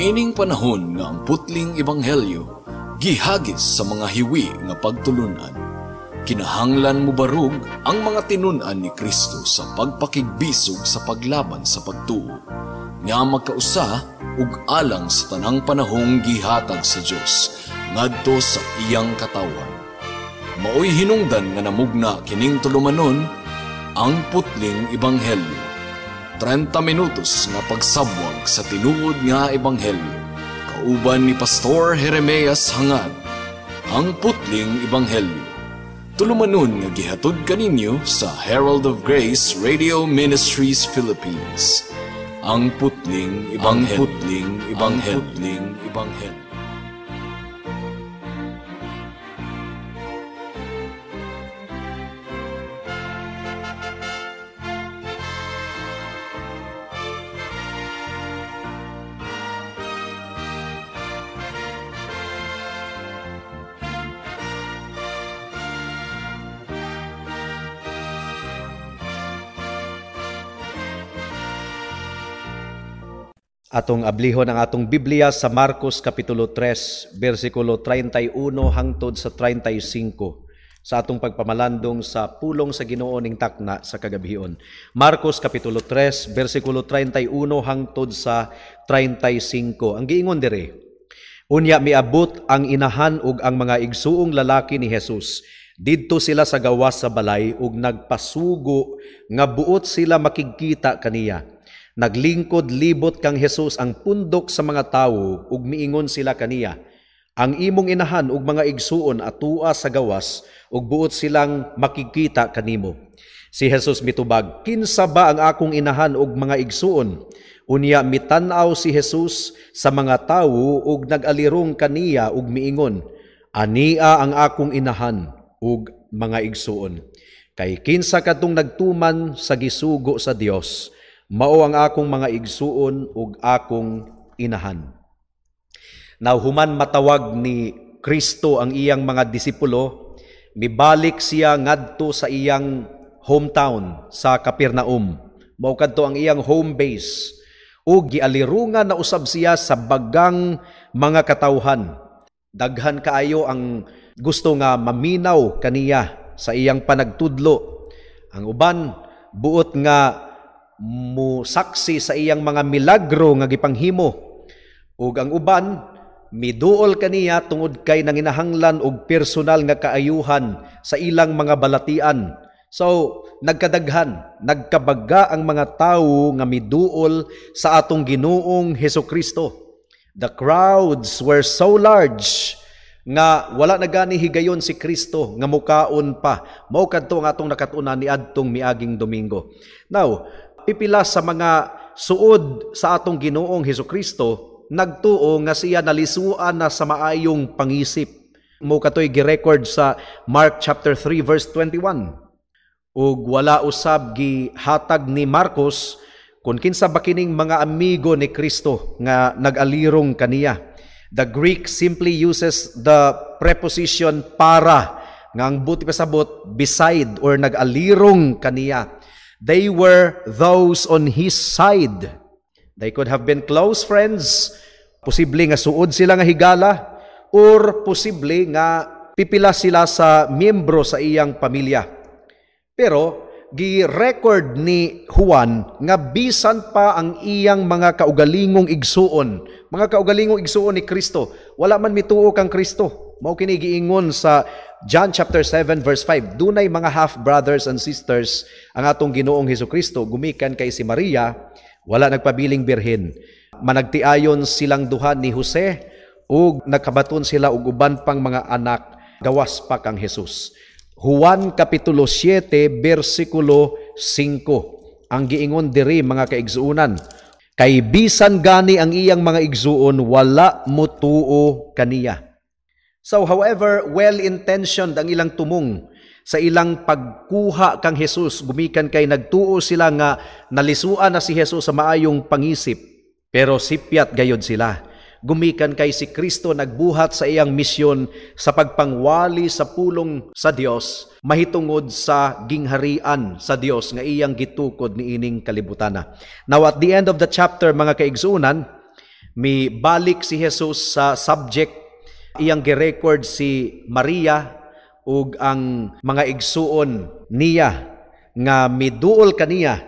Niining panahon nga ang putling ebanghelyo gihagis sa mga hiwi nga pagtulunan. Kinahanglan mo barug ang mga tinunan ni Kristo sa pagpakigbisog sa paglaban sa pagtuo, nga magkausa ug alang sa tanang panahong gihatag sa Dios ngadto sa iyang katawan. Maoy hinungdan nga namugna kining tulumanon ang putling ebanghelyo. 30 minutos nga pagsabwag sa tinuod nga ebanghelyo. Kauban ni Pastor Jeremias Hangad, ang putling ebanghelyo. Tulumanon nga gihatod kaninyo sa Herald of Grace Radio Ministries Philippines. Ang putling ebanghelyo. Ang putling ebanghelyo. Atong ablihon ang atong Biblia sa Marcos Kapitulo 3, versikulo 31 hangtod sa 35 sa atong pagpamalandong sa pulong sa Ginoo ning takna sa kagabihon. Marcos Kapitulo 3, versikulo 31 hangtod sa 35. Ang giingon dire, unya miabot ang inahan ug ang mga igsuong lalaki ni Jesus. Didto sila sa gawas sa balay ug nagpasugo nga buot sila makigkita kaniya. Naglingkod libot kang Jesus ang pundok sa mga tawo ug miingon sila kaniya, ang imong inahan ug mga igsuon atua sa gawas ug buot silang makikita kanimo. Si Jesus mitubag, kinsa ba ang akong inahan ug mga igsuon? Unya mitan-aw si Jesus sa mga tawo ug nag-alirong kaniya ug miingon, ania ang akong inahan ug mga igsuon. Kay kinsa kadtong nagtuman sa gisugo sa Dios, mao ang akong mga igsuon ug akong inahan. Now, human matawag ni Kristo ang iyang mga disipulo, mibalik siya ngadto sa iyang hometown sa Capernaum. Mao kadto ang iyang home base. Ug gialirungan na usab siya sa bagang mga katawhan. Daghan kaayo ang gusto nga maminaw kaniya sa iyang panagtudlo. Ang uban buot nga musaksi sa iyang mga milagro nga gipanghimo, ug ang uban miduol kaniya tungod kay nanginahanglan og personal nga kaayuhan sa ilang mga balatian. So nagkadaghan, nagkabaga ang mga tawo nga miduol sa atong Ginoong Hesukristo. The crowds were so large nga wala na gani higayon si Kristo nga mukaon pa. Mao kadto ang atong nakatuna ni adtong miaging Domingo. Now, pipila sa mga suod sa atong Ginoong Hesukristo nagtuo nga siya nalisuan na sa maayong pangisip. Mo katoy gi-record sa Mark chapter 3 verse 21. Ug wala usab gihatag ni Marcos kung kinsa ba kining mga amigo ni Kristo nga nag-alirong kaniya. The Greek simply uses the preposition para nga ang buti pasabot beside or nag-alirong kaniya. They were those on his side. They could have been close friends, posible nga suod sila nga higala, or posible nga pipila sila sa miyembro sa iyang pamilya. Pero gi-record ni Juan nga bisan pa ang iyang mga kaugalingong igsuon, mga kaugalingong igsuon ni Kristo, wala man mituo kang Kristo. Mao kini giingon sa John chapter 7 verse 5, dunay mga half-brothers and sisters ang atong Ginoong Hesukristo, gumikan kay si Maria, wala nagpabiling birhen. Managtiayon silang duha ni Jose, ug nagkabaton sila og uban pang mga anak, gawas pa kang Jesus. Juan Kapitulo 7, versikulo 5, ang giingon diri mga kaigsuonan, kay bisan gani ang iyang mga igsuon, wala mutuo kaniya. So, however, well-intentioned ang ilang tumong sa ilang pagkuha kang Jesus, gumikan kay nagtuo sila nga nalisuan na si Jesus sa maayong pangisip, pero sipyat gayod sila. Gumikan kay si Kristo nagbuhat sa iyang misyon sa pagpangwali sa pulong sa Dios, mahitungod sa gingharian sa Dios nga iyang gitukod ni ining kalibutana. Now, at the end of the chapter, mga kaigsuunan, Mibalik si Jesus sa subject, iyang girecord si Maria ug ang mga igsuon niya nga miduol kaniya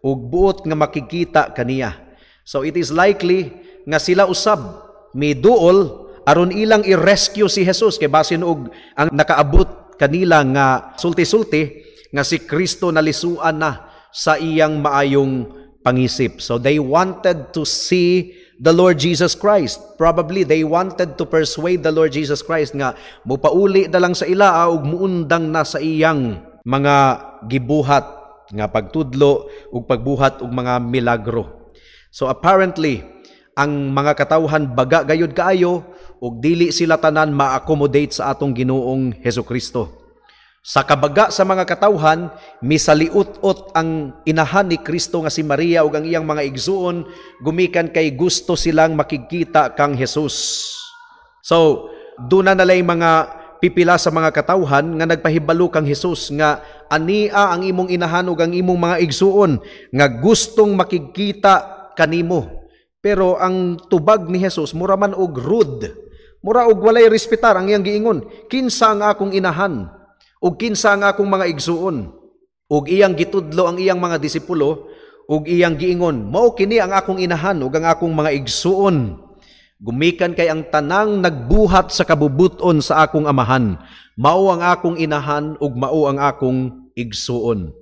ug buot nga makikita kaniya. So it is likely nga sila usab miduol aron ilang i-rescue si Jesus kay basin og ang nakaabot kanila nga sulti-sulti nga si Kristo nalisuan na sa iyang maayong pangisip. So they wanted to see the Lord Jesus Christ. Probably they wanted to persuade the Lord Jesus Christ nga mupauli na lang sa ila ug muundang na sa iyang mga gibuhat nga pagtudlo ug pagbuhat og mga milagro. So apparently ang mga katawhan baga gayud kaayo ug dili sila tanan ma-accommodate sa atong Ginoong Hesukristo. Sa kabaga sa mga katawhan, misaliut-ot ang inahan ni Kristo nga si Maria ug ang iyang mga igsuon gumikan kay gusto silang makikita kang Jesus. So, duna na lay mga pipila sa mga katawhan nga nagpahibalo kang Jesus nga ania ang imong inahan ug ang imong mga igsuon nga gustong makikita kanimo. Pero ang tubag ni Jesus mura man og rude, mura og walay respetar ang iyang giingon. Kinsa ang akong inahan ug kinsa ang akong mga igsuon? Ug iyang gitudlo ang iyang mga disipulo ug iyang giingon, mao kini ang akong inahan ug ang akong mga igsuon. Gumikan kay ang tanang nagbuhat sa kabubuton sa akong amahan. Mao ang akong inahan ug mao ang akong igsuon.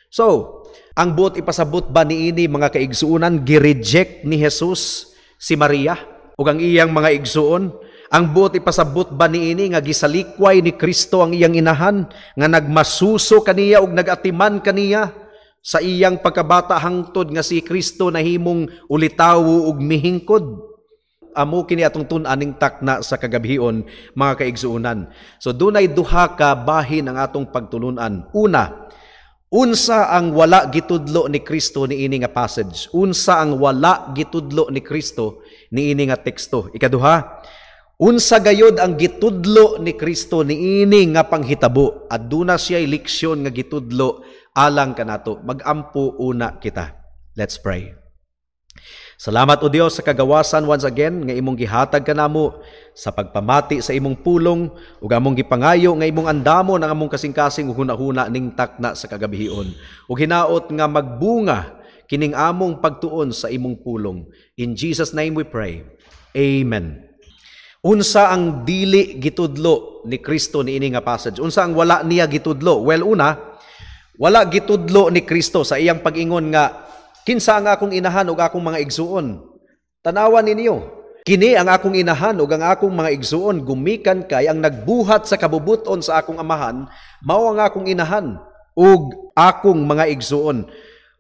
So, ang buot ipasabot ba niini mga kaigsuonan, gi-reject ni Jesus si Maria ug ang iyang mga igsuon? Ang buot ipasabot ba niini nga gisalikway ni Kristo ang iyang inahan nga nagmasuso kaniya ug nagatiman kaniya sa iyang pagkabata hangtod nga si Kristo nahimong ulitawo ug mihingkod? Amo kini atong tun-aning takna sa kagabhion mga kaigsuonan. So dunay duha ka bahin ang atong pagtulunan. Una, unsa ang wala gitudlo ni Kristo niini nga passage? Unsa ang wala gitudlo ni Kristo niini nga teksto? Ikaduha, unsa gayod ang gitudlo ni Kristo niini nga panghitabo? Aduna siya'y leksyon nga gitudlo alang kanato. Magampo una kita. Let's pray. Salamat o Dios sa kagawasan once again nga imong gihatag kanamo sa pagpamati sa imong pulong ug among gipangayo nga imong andamon ang among kasing-kasing ug hunahuna ning takna sa kagabihion ug hinaot nga magbunga kining among pagtuon sa imong pulong. In Jesus name we pray. Amen. Unsa ang dili gitudlo ni Kristo niini nga passage? Unsa ang wala niya gitudlo? Well, una, wala gitudlo ni Kristo sa iyang pag-ingon nga kinsa ang akong inahan ug akong mga igsuon. Tanawan ninyo, kini ang akong inahan ug ang akong mga igsuon gumikan kay ang nagbuhat sa kabubuton sa akong amahan, mao ang akong inahan ug akong mga igsuon.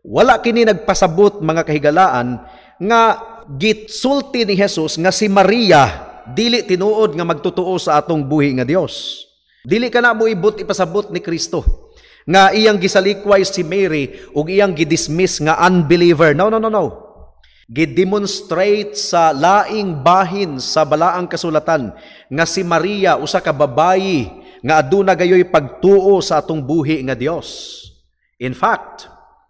Wala kini nagpasabot mga kahigalaan nga gitsulti ni Jesus nga si Maria dili tinuod nga magtotoo sa atong buhi nga Dios. Dili kana mo ipasabot ni Kristo nga iyang gisalikway si Mary ug iyang gidismiss nga unbeliever. No. Gidemonstrate sa laing bahin sa balaang kasulatan nga si Maria usa ka babayi nga aduna gayoy pagtuo sa atong buhi nga Dios. In fact,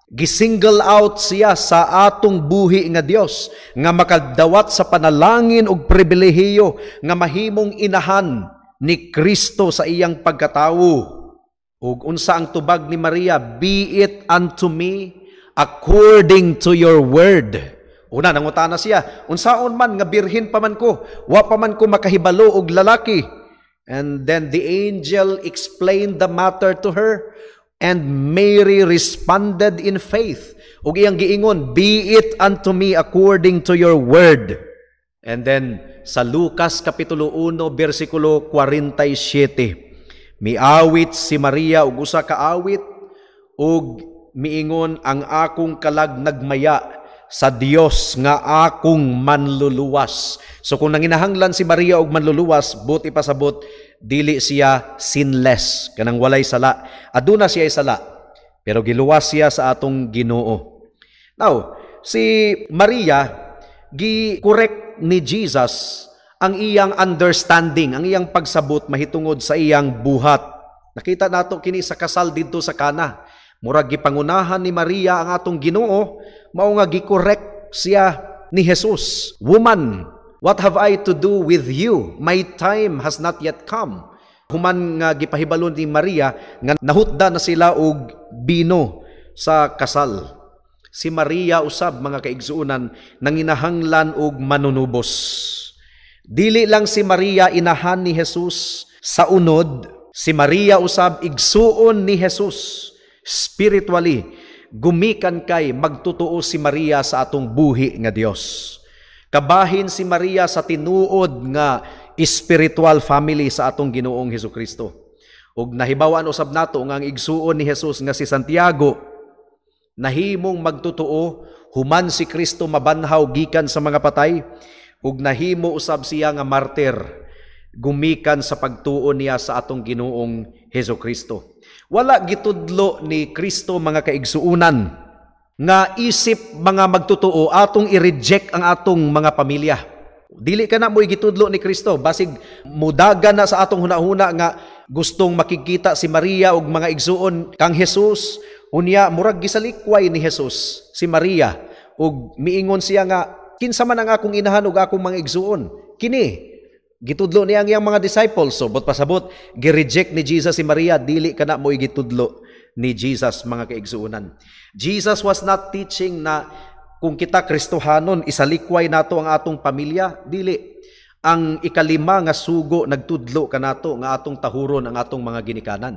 gisingle out siya sa atong buhi nga Dios nga makadawat sa panalangin ug pribilehiyo nga mahimong inahan ni Kristo sa iyang pagkatawo. Ug unsa ang tubag ni Maria? Be it unto me according to your word. Una, nangutana siya, unsaon man nga birhen pa man ko, wa pa man ko makahibalo og lalaki. And then the angel explained the matter to her, and Mary responded in faith. Ug iyang giingon, be it unto me according to your word. And then sa Lucas kapitulo 1 bersikulo 47, miawit si Maria ug usa ka awit ug miingon, ang akong kalag nagmaya sa Dios nga akong manluluwas. So kung nanginahanglan si Maria og manluluwas, buti pasabot dili siya sinless, kanang walay sala. Aduna siya sala, pero giluwas siya sa atong Ginoo. Now, si Maria gi-correct ni Jesus ang iyang understanding, ang iyang pagsabot mahitungod sa iyang buhat. Nakita nato kini sa kasal didto sa Kana. Murag gipangunahan ni Maria ang atong Ginoo, mao nga gi-correct siya ni Jesus, "Woman, what have I to do with you? My time has not yet come." Human nga gipahibalon ni Maria nga nahutda na sila og bino sa kasal. Si Maria usab, mga kaigsuunan, nanginahanglan og manunubos. Dili lang si Maria inahan ni Jesus sa unod, si Maria usab igsuon ni Jesus spiritually. Gumikan kay magtutuo si Maria sa atong buhi nga Dios. Kabahin si Maria sa tinuod nga spiritual family sa atong Ginoong Hesukristo. Ug nahibawan usab nato nga ang igsuon ni Jesus nga si Santiago nahimong magtutuo human si Kristo mabanhaw gikan sa mga patay, ug nahimo usab siya nga martir gumikan sa pagtuo niya sa atong Ginoong Hesukristo. Wala gitudlo ni Kristo, mga kaigsuunan, nga isip mga magtutuo atong i-reject ang atong mga pamilya. Dili ka na mo gitudlo ni Kristo basig mudaga na sa atong hunahuna nga gustong makikita si Maria ug mga igsuon kang Jesus. Unya murag gisalikway ni Jesus si Maria ug miingon siya nga, "Kinsa man ang akong inahan ug akong mga igsuon?" Kini gitudlo niya ang iyang mga disciples. So but pasabot gi-reject ni Jesus si Maria, dili kana mo gitudlo ni Jesus, mga kaigsuonan. Jesus was not teaching na kung kita Kristohanon isalikway nato ang atong pamilya, dili. Ang ikalima nga sugo nagtudlo kanato nga atong tahuron ang atong mga ginikanan.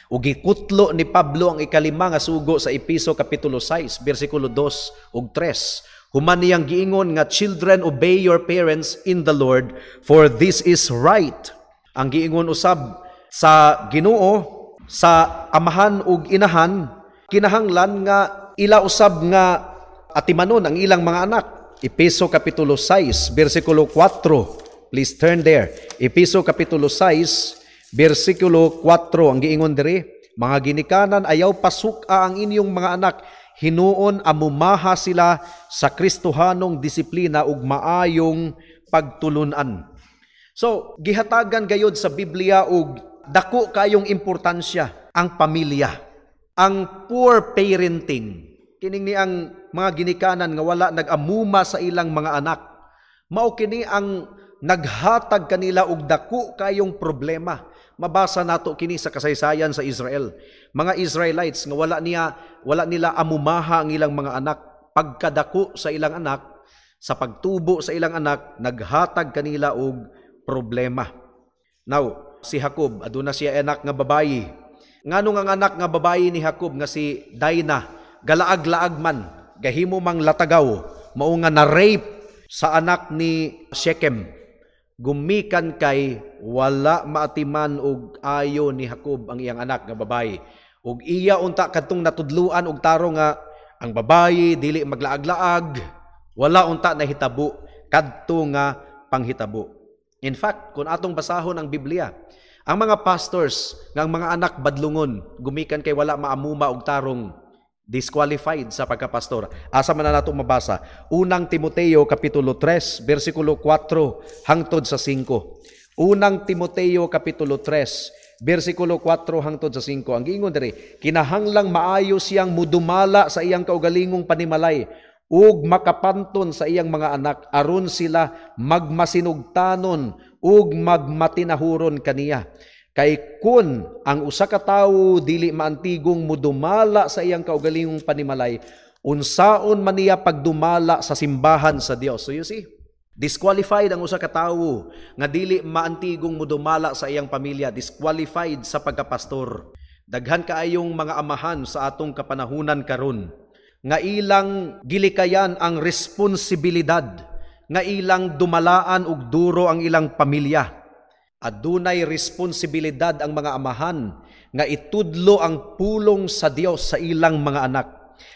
Ug gikutlo ni Pablo ang ikalima nga sugo sa Epeso kapitulo 6 bersikulo 2 ug 3. Human niyang giingon nga, "Children, obey your parents in the Lord, for this is right." Ang giingon usab sa Ginoo sa amahan ug inahan, kinahanglan nga ila usab nga atimanon ang ilang mga anak. Epeso kapitulo 6 bersikulo 4. Please turn there. Epeso kapitulo 6 bersikulo 4 ang giingon diri, "Mga ginikanan, ayaw pasuka ang inyong mga anak, hinuon amumaha sila sa Kristohanong disiplina ug maayong pagtulunan." So, gihatagan gayud sa Biblia og dako kayong importansya ang pamilya, ang poor parenting. Kining ni ang mga ginikanan nga wala nag-amuma sa ilang mga anak. Mao kini ang naghatag kanila og dako kayong problema. Mabasa nato kini sa kasaysayan sa Israel. Mga Israelites nga wala nila amumaha ang ilang mga anak. Pagkadako sa ilang anak, sa pagtubo sa ilang anak, naghatag kanila og problema. Now, si Jacob, aduna siya anak nga babayi. Nganong ang anak nga babayi ni Jacob nga si Dinah, galaag-laag man, gahimo mang latagaw, mao nga na-rape sa anak ni Shechem. Gumikan kay wala maatiman og ayo ni Jacob ang iyang anak nga babayi. Ug iya unta kadtong natudluan og taro nga ang babayi dili maglaag-laag, wala unta nahitabo kadto nga panghitabo. In fact, kung atong basahon ang Biblia, ang mga pastors nga ang mga anak badlungon, gumikan kay wala maamuma og tarong, disqualified sa pagkapastor. Asa man na nato mabasa? Unang Timoteo kapitulo 3 bersikulo 4 hangtod sa 5. Unang Timoteo kapitulo 3 bersikulo 4 hangtod sa 5. Ang giingon diri, "Kinahanglang maayo siyang mudumala sa iyang kaugalingong panimalay ug makapanton sa iyang mga anak aron sila magmasinugtanon ug magmatinahuron kaniya. Kay kun ang usa ka tawo dili maantigong mudumala sa iyang kaugalingong panimalay, unsaon man niya pagdumala sa simbahan sa Dios." So you see, disqualified ang usa ka tawo nga dili maantigong mudumala sa iyang pamilya, disqualified sa pagkapastor. Daghan kaayong mga amahan sa atong kapanahunan karon nga ilang gilikayan ang responsibilidad, nga ilang dumalaan og duro ang ilang pamilya. Adunay responsibilidad ang mga amahan nga itudlo ang pulong sa Dios sa ilang mga anak.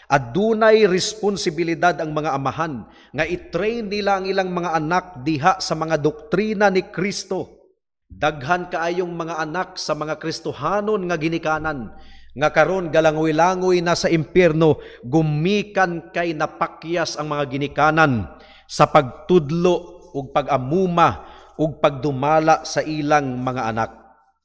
Adunay responsibilidad ang mga amahan nga i-train nila ang ilang mga anak diha sa mga doktrina ni Kristo. Daghan kaayong mga anak sa mga Kristohanon nga ginikanan nga karon galangoy-langoy na sa impyerno, gumikan kay napakyas ang mga ginikanan sa pagtudlo ug pag-amuma ug pagdumala sa ilang mga anak.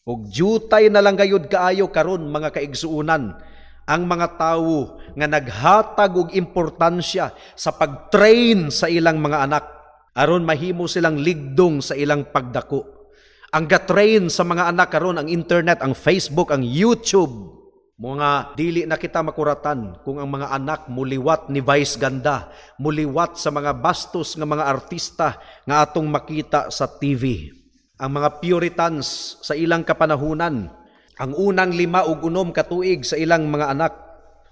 Ug jutay na lang gayud kaayo karon, mga kaigsuunan, ang mga tawo nga naghatag og importansya sa pag-train sa ilang mga anak aron mahimo silang ligdong sa ilang pagdako. Ang ga-train sa mga anak karon ang internet, ang Facebook, ang YouTube. Mga dili na kita makuratan kung ang mga anak muliwat ni Vice Ganda, muliwat sa mga bastos nga mga artista nga atong makita sa TV. Ang mga Puritans sa ilang kapanahunan, ang unang 5 ug 6 katuig sa ilang mga anak,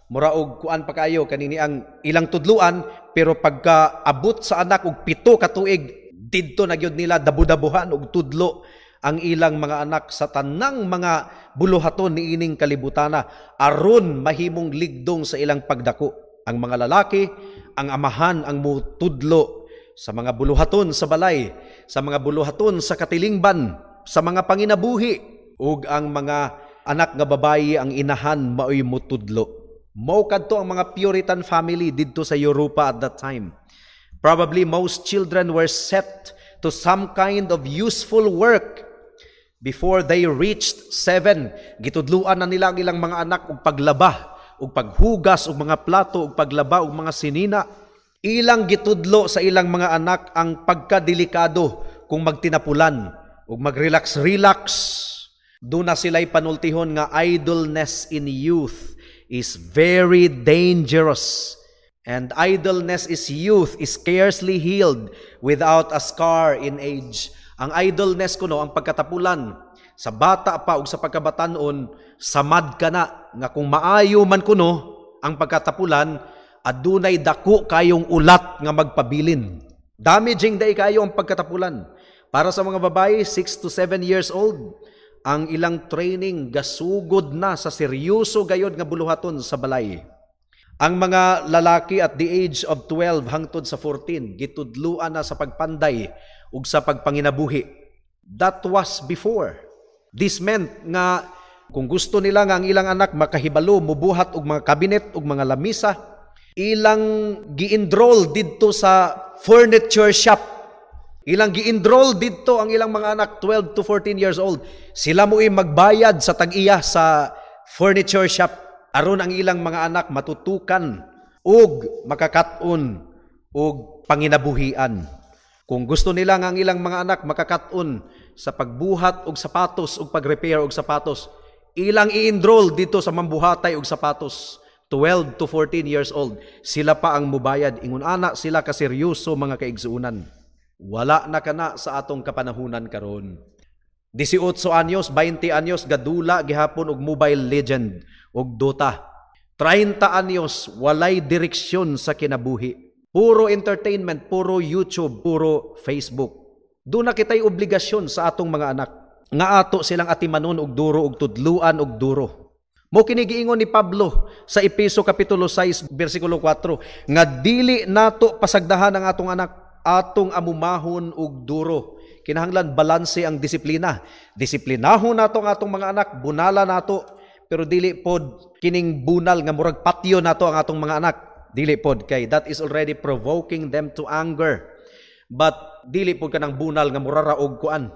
mura og kuan pa kayo kanini ang ilang tudluan, pero pagka abot sa anak og 7 katuig, didto na gyud nila dabu-dabuhan og tudlo ang ilang mga anak sa tanang mga buluhaton ni ining kalibutana aron mahimong ligdong sa ilang pagdako. Ang mga lalaki, ang amahan ang mutudlo sa mga buluhaton sa balay, sa mga buluhaton sa katilingban, sa mga panginabuhi, ug ang mga anak nga babayi ang inahan maoy mutudlo. Mao kadto ang mga Puritan family didto sa Europa at that time. Probably most children were set to some kind of useful work before they reached 7. Gitudluan na nila ang ilang mga anak og paglaba, og paghugas og mga plato, og paglaba og mga sinina. Ilang gitudlo sa ilang mga anak ang pagkadelikado kung magtinapulan og mag-relax-relax. Doon na sila'y panultihon nga idleness in youth is very dangerous. And idleness is youth is scarcely healed without a scar in age. Ang idleness kuno, ang pagkatapulan, sa bata pa ug sa pagkabatanon, samad ka na, nga kung maayo man kuno, ang pagkatapulan, adunay dako kayong ulat nga magpabilin. Damaging day kayo ang pagkatapulan. Para sa mga babae, 6 to 7 years old, ang ilang training gasugod na sa seryoso gayod nga buluhaton sa balay. Ang mga lalaki at the age of 12 hangtod sa 14, gitudluan na sa pagpanday ug sa pagpanginabuhi. That was before. This meant nga kung gusto nila nga ang ilang anak makahibalo, mubuhat og mga kabinet ug mga lamisa, ilang gi-enroll didto sa furniture shop. Ilang gi-enroll didto ang ilang mga anak 12 to 14 years old. Sila mo'y magbayad sa tag-iya sa furniture shop aron ang ilang mga anak matutukan ug makakaton ug panginabuhian. Kung gusto nila nga ang ilang mga anak makakaton sa pagbuhat og sapatos ug pag-repair og sapatos, ilang i-enroll dito sa mambuhatay og sapatos. 12 to 14 years old, sila pa ang mubayad. Ingon ana sila kaseryoso mga kaigsuunan. Wala na kana sa atong kapanahunan karon. 18 anyos, 20 anyos, gadula gihapon og Mobile Legend og Dota. 30 anyos, walay direksyon sa kinabuhi. Puro entertainment, puro YouTube, puro Facebook. Doon na kita'y obligasyon sa atong mga anak. Nga ato silang atimanon og duro og tudluan og duro. Mo kinigiingon ni Pablo sa Efeso Kapitulo 6, versikulo 4, nga dili nato pasagdahan ang atong anak, atong amumahon og duro. Kinahanglan balanse ang disiplina. Disiplinahon nato ang atong mga anak, bunala nato, pero dili pod kining bunal nga murag patio nato ang atong mga anak. Dili pod kay that is already provoking them to anger. But dili pod kanang bunal nga murara og kuan,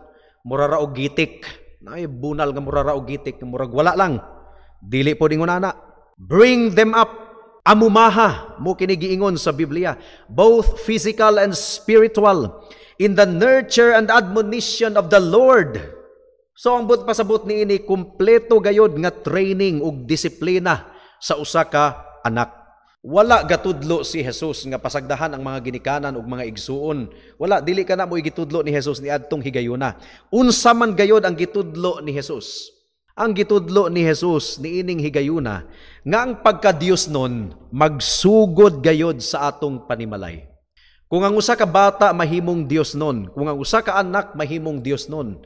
murara og gitik. Nay bunal nga murara og gitik, murag wala lang. Dili pod ingon ana. Bring them up. Amumaha mo kinigiingon sa Biblia, both physical and spiritual, in the nurture and admonition of the Lord. So ang pasabot ni ini kumpleto gayod nga training ug disiplina sa usa ka anak. Wala gatudlo si Jesus nga pasagdahan ang mga ginikanan ug mga igsuon. Wala, dili ka na mo gitudlo ni Jesus ni adtong higayuna. Unsa man gayod ang gitudlo ni Jesus? Ang gitudlo ni Jesus ni ining higayuna nga ang pagka-Dios nun magsugod gayod sa atong panimalay. Kung ang usa ka bata mahimong Dios nun, kung ang usa ka anak mahimong Dios nun,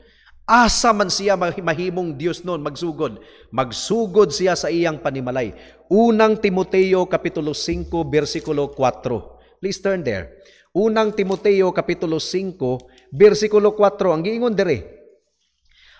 asa man siya mahimong Dios nun magsugod? Magsugod siya sa iyang panimalay. Unang Timoteo Kapitulo 5, versikulo 4. Please turn there. Unang Timoteo Kapitulo 5, versikulo 4. Ang giingon dire,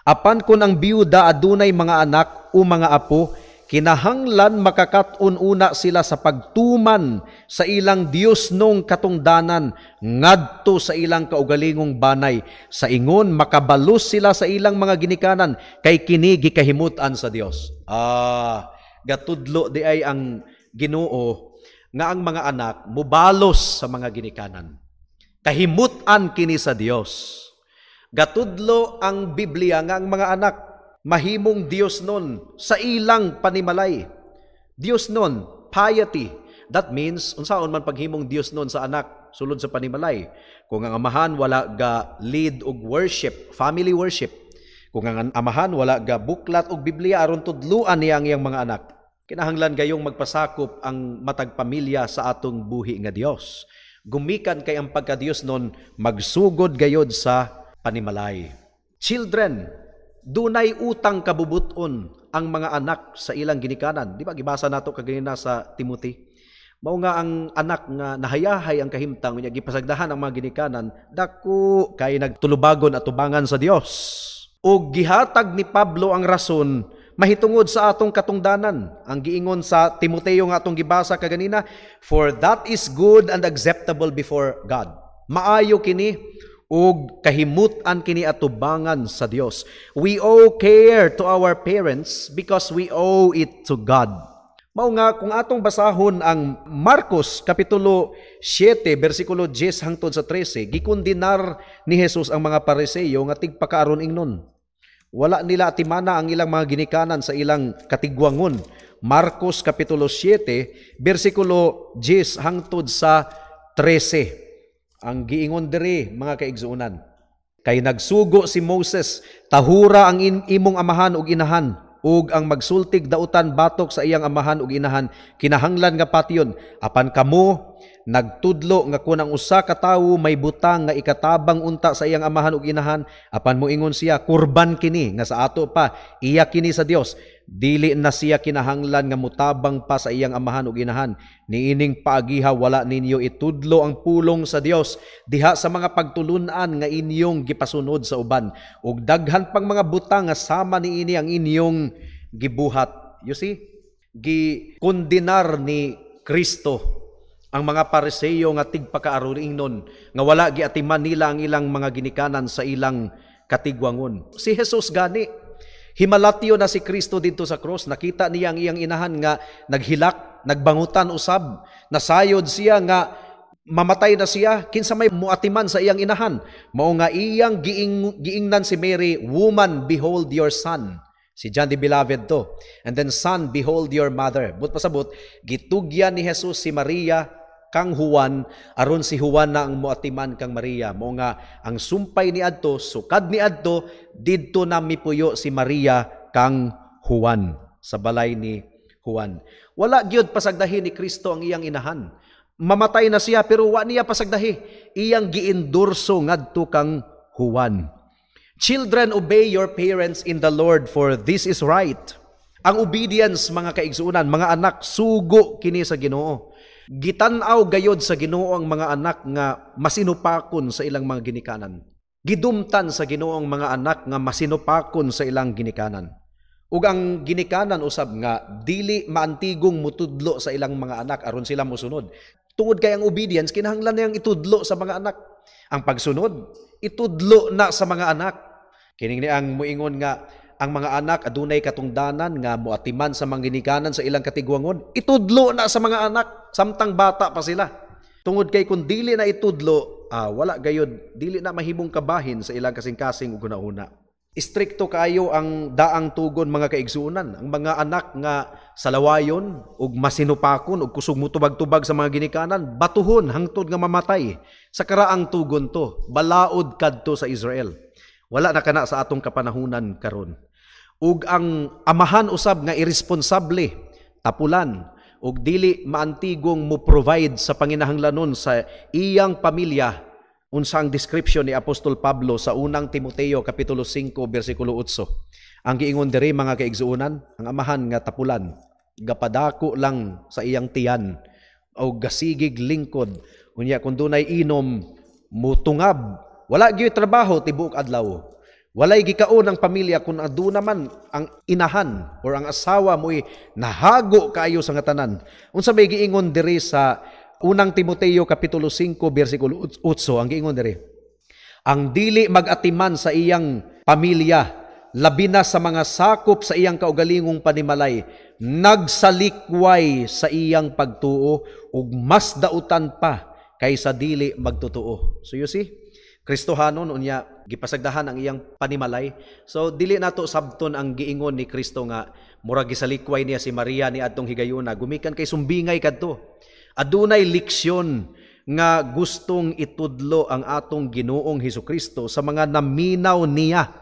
apan kun ang biyuda adunay mga anak o mga apo, kinahanglan makakaton una sila sa pagtuman sa ilang Dios nung katungdanan ngadto sa ilang kaugalingong banay, sa ingon makabalos sila sa ilang mga ginikanan kay kini gikahimutan sa Dios. gatudlo di ay ang Ginoo nga ang mga anak mubalos sa mga ginikanan. Kahimutan kini sa Dios. Gatudlo ang Biblia nga ang mga anak mahimong Dios nun sa ilang panimalay. Dios nun, piety. That means, unsaon man paghimong Dios nun sa anak, sulod sa panimalay. Kung ang amahan wala ga lead og worship, family worship. Kung ang amahan wala ga buklat og Biblia aron tudluan niya ang iyang mga anak. Kinahanglan gayong magpasakop ang matag pamilya sa atong buhi nga Dios. Gumikan kay ang pagka-Dios nun magsugod gayod sa panimalay. Children, dunay utang kabubuton ang mga anak sa ilang ginikanan. Di ba gibasa nato kagayna sa Timothy? Mao nga ang anak nga nahayahay ang kahimtang unya gipasagdahan ang mga ginikanan dako kay nagtulubagon at tubangan sa Dios. O gihatag ni Pablo ang rason mahitungod sa atong katungdanan. Ang giingon sa Timoteo nga atong gibasa kaganina, for that is good and acceptable before God. Maayo kini ug kahimutan kini atubangan sa Dios. We owe care to our parents because we owe it to God. Mao nga kung atong basahon ang Marcos kapitulo 7 bersikulo 10 hangtod sa 13, gikondenar ni Jesus ang mga Pariseo nga tigpakaaron ingnon. Wala nila atimana ang ilang mga ginikanan sa ilang katigwangon. Marcos kapitulo 7 bersikulo 10 hangtod sa 13. Ang giingon diri mga kaigsuonan, kay nagsugo si Moses, tahura ang imong amahan ug inahan, ug ang magsultig dautan batok sa iyang amahan ug inahan, kinahanglan nga patyon. Apan kamo nagtudlo nga kun ang usa ka tawo may butang nga ikatabang unta sa iyang amahan ug inahan, apan moingon siya, kurban kini nga sa ato pa, iya kini sa Dios. Dili na siya kinahanglan nga mutabang pa sa iyang amahan ug inahan. Niining paagiha wala ninyo itudlo ang pulong sa Dios diha sa mga pagtulunan nga inyong gipasunod sa uban, ug daghan pang mga butang nga sama niini ang inyong gibuhat. You see, gikondenar ni Kristo ang mga Pariseo nga tigpakaaron ingnon nga wala giatiman nila ang ilang mga ginikanan sa ilang katigwangon. Si Jesus gani, himalatyo na si Kristo dito sa cross, nakita niya ang iyang inahan nga naghilak, nagbangutan usab, nasayod siya nga mamatay na siya, kinsa may muatiman sa iyang inahan. Mao nga iyang giingnan si Mary, woman, behold your son. Si John the Beloved to. And then, son, behold your mother. But pasabot, gitugyan ni Jesus si Maria kang Juan, aron si Juan na ang muatiman kang Maria. Mo nga ang sumpay ni adto, sukad ni adto, didto na mipuyo si Maria kang Juan, sa balay ni Juan. Wala gyud pasagdahi ni Kristo ang iyang inahan. Mamatay na siya pero wa niya pasagdahi. Iyang giendorso ngadto kang Juan. Children, obey your parents in the Lord, for this is right. Ang obedience, mga kaigsuunan, mga anak, sugo kini sa Ginoo. Gitanaw gayod sa Ginoo ang mga anak nga masinupakon sa ilang mga ginikanan. Gidumtan sa Ginoo ang mga anak nga masinupakon sa ilang ginikanan. Ug ang ginikanan usab nga dili maantigong mutudlo sa ilang mga anak aron sila mosunod. Tungod kay ang obedience kinahanglan niyang itudlo sa mga anak. Ang pagsunod itudlo na sa mga anak. Kining ni ang muingon nga ang mga anak adunay katungdanan nga muatiman sa mga ginikanan sa ilang katigwangon, itudlo na sa mga anak samtang bata pa sila. Tungod kay kung dili na itudlo, wala gayud, dili na mahimong kabahin sa ilang kasing-kasing ug una-una. Istrikto kayo ang daang tugon mga kaigsuunan. Ang mga anak nga salawayon ug masinupakon ug kusog mutubag-tubag sa mga ginikanan, batuhon hangtod nga mamatay. Sa karaang tugon to, balaod kadto sa Israel. Wala na kana sa atong kapanahunan karon. Ug ang amahan usab nga irresponsable, tapulan, ug dili maantigong mo provide sa panginahanglanon sa iyang pamilya. Unsa ang description ni Apostol Pablo sa unang Timoteo kapitulo 5 bersikulo 8. Ang giingon diri mga kaigsuunan, ang amahan nga tapulan, gapadako lang sa iyang tiyan o gasigig lingkod. Unya kung dunay inom, mutungab, wala gyud trabaho tibuok adlaw. Walay gikaon ang pamilya kung aduna man ang inahan or ang asawa mo'y nahago kaayo sa ngatanan. Unsa may giingon diri sa unang Timoteo kapitulo 5 bersikulo 8, ang giingon diri, ang dili mag-atiman sa iyang pamilya labi na sa mga sakop sa iyang kaugalingong panimalay, nagsalikway sa iyang pagtuo, ug mas dautan pa kaysa dili magtutuo. So you see, Kristohanon unya gipasagdahan ang iyang panimalay. So dili nato sabton ang giingon ni Kristo nga murag gisalikway niya si Maria ni adtong higayuna, gumikan kay sumbingay kadto. Adunay leksyon nga gustong itudlo ang atong Ginoong Hesukristo sa mga naminaw niya.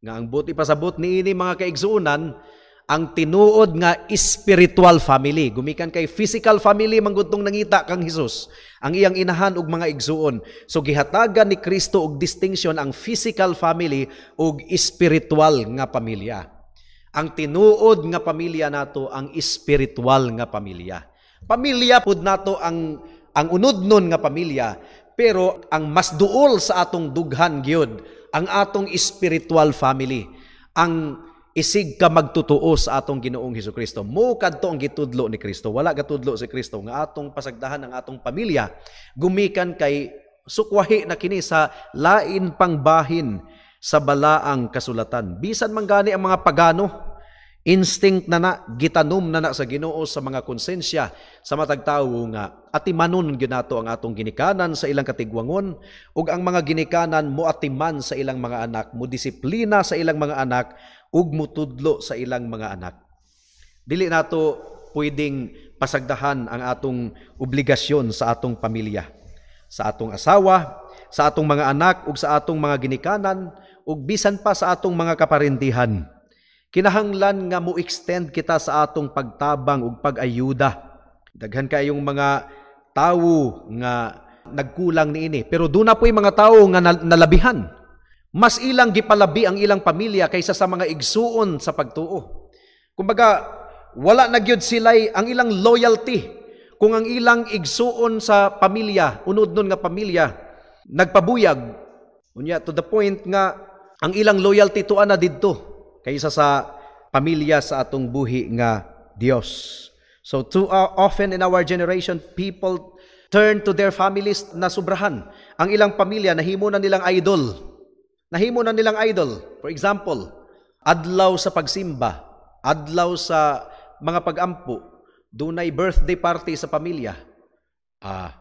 Nga ang buti pasabot niini mga kaigsuonan, ang tinuod nga spiritual family. Gumikan kay physical family manggutong nangita kang Hesus, ang iyang inahan ug mga igsuon. So gihatagan ni Kristo og distinction ang physical family ug spiritual nga pamilya. Ang tinuod nga pamilya nato ang spiritual nga pamilya. Pamilya pud nato ang unodnon nga pamilya, pero ang mas duol sa atong dughan gyud ang atong spiritual family. Ang isig ka magtutuo sa atong Ginoong Hesukristo. Mo kadto ang gitudlo ni Kristo. Wala gatudlo si Kristo nga atong pasagdahan ang atong pamilya gumikan kay sukwahi na kini sa lain pang bahin sa balaang kasulatan. Bisan man gani ang mga pagano, instinct na gitanom na sa Ginoo sa mga konsensya sa matag tawo nga atimanon gyud nato ang atong ginikanan sa ilang katigwangon, ug ang mga ginikanan mo atiman sa ilang mga anak, mo disiplina sa ilang mga anak, ug mutudlo sa ilang mga anak. Dili nato pwedeng pasagdahan ang atong obligasyon sa atong pamilya, sa atong asawa, sa atong mga anak, ug sa atong mga ginikanan, ug bisan pa sa atong mga kaparintihan. Kinahanglan nga mo extend kita sa atong pagtabang ug pag-ayuda. Daghan kayong mga tawo nga nagkulang niini, pero doon na po'y mga tawo nga nalabihan. Mas ilang gipalabi ang ilang pamilya kaysa sa mga igsuon sa pagtuo. Kumbaga, wala na gyud sila'y ang ilang loyalty. Kung ang ilang igsuon sa pamilya, unod nun nga pamilya, nagpabuyag. Unya, to the point nga, ang ilang loyalty tuan na didto kaysa sa pamilya sa atong buhi nga Dios. So too often in our generation, people turn to their families na sobrahan. Ang ilang pamilya, nahimo na nilang idol. Nahimo na nilang idol. For example, adlaw sa pagsimba, adlaw sa mga pag-ampo, dunay birthday party sa pamilya.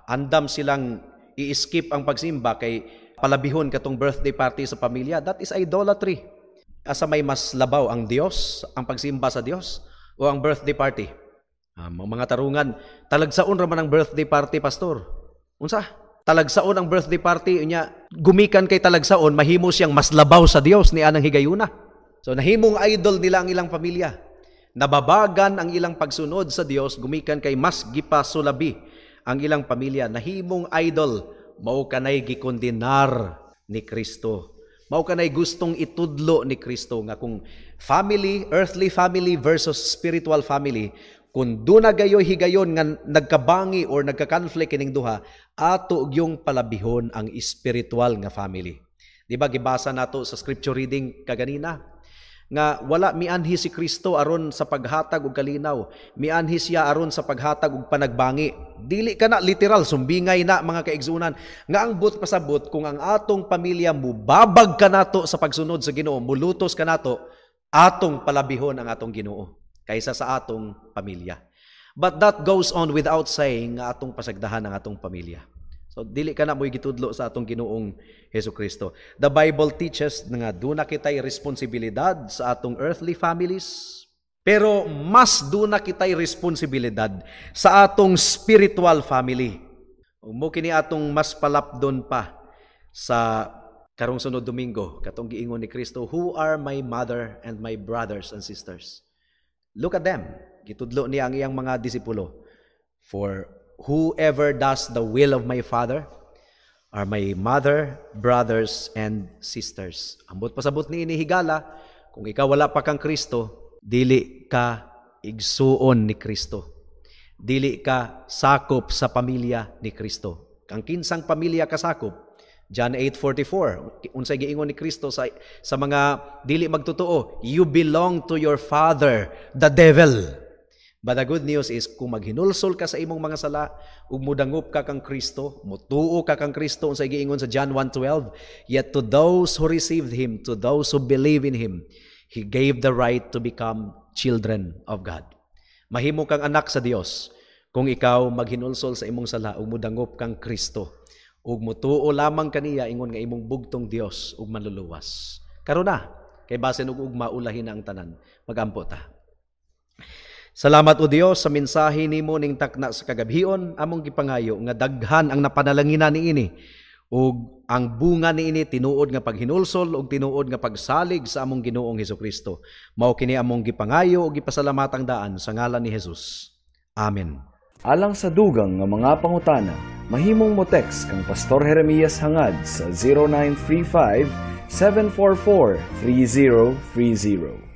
Andam silang i-skip ang pagsimba kay palabihon katong birthday party sa pamilya. That is idolatry. Asa may mas labaw ang Dios, ang pagsimba sa Dios, o ang birthday party? Mga tarungan, talagsaon raman ang birthday party, pastor. Unsa? Talagsaon ang birthday party niya, gumikan kay talagsaon, mahimo siyang mas labaw sa Dios ni anang higayuna. So nahimong idol nila ang ilang pamilya. Nababagan ang ilang pagsunod sa Dios, gumikan kay mas gipasulabi ang ilang pamilya. Nahimong idol, mao kanay gikondenar ni Kristo. Mao kanay gustong itudlo ni Kristo nga kung family, earthly family versus spiritual family, kung doon na gayoy higayon nga nagkabangi or nagka-conflict kining duha, ato yung palabihon ang spiritual nga family. Di ba gibasa nato sa scripture reading kaganina nga wala mianhi si Kristo aron sa paghatag og kalinaw, mianhi siya aron sa paghatag og panagbangi. Dili ka na literal sumbingay na mga kaigsunan nga ang but pasabot kung ang atong pamilya mubabag ka nato sa pagsunod sa Ginoo, mulutos ka nato, atong palabihon ang atong Ginoo kaysa sa atong pamilya. But that goes on without saying nga atong pasagdahan ang atong pamilya. So dili ka na mo'y gitudlo sa atong Ginoong Hesukristo. The Bible teaches nga doon na kita'y responsibilidad sa atong earthly families, pero mas doon na kita'y responsibilidad sa atong spiritual family. Mo kini atong mas palapdon pa sa karong sunod Domingo, katong giingon ni Kristo, who are my mother and my brothers and sisters? Look at them. Gitudlo niya ang iyang mga disipulo. For whoever does the will of my Father are my mother, brothers, and sisters. Ambot pasabot ni inihigala, kung ikaw wala pa kang Kristo, dili ka igsuon ni Kristo. Dili ka sakop sa pamilya ni Kristo. Kang kinsang pamilya ka sakop, John 8:44, unsay giingon ni Kristo sa mga dili magtotoo, you belong to your father, the devil. But the good news is, kung maghinulsol ka sa imong mga sala, ug mudangop ka kang Kristo, mutuo ka kang Kristo, sa giingon sa John 1:12, yet to those who received Him, to those who believe in Him, He gave the right to become children of God. Mahimo kang anak sa Dios kung ikaw maghinulsol sa imong sala ug mudangop kang Kristo, ug mutuo lamang kaniya ingon nga imong bugtong Dios ug manluluwas. Karon na, kay basin ug ugma ulahin na ang tanan, magampo ta. Salamat o Dios sa mensahe nimo ning takna sa kagabhion, among gipangayo nga daghan ang napanalangina niini ug ang bunga niini tinuod nga paghinulsol ug tinuod nga pagsalig sa among Ginoong Hesukristo. Mao kini among gipangayo ug gipasalamatang daan sa ngalan ni Jesus. Amen. Alang sa dugang nga mga pangutana, mahimong mo text kang Pastor Jeremias hangad sa 0935 744 3030.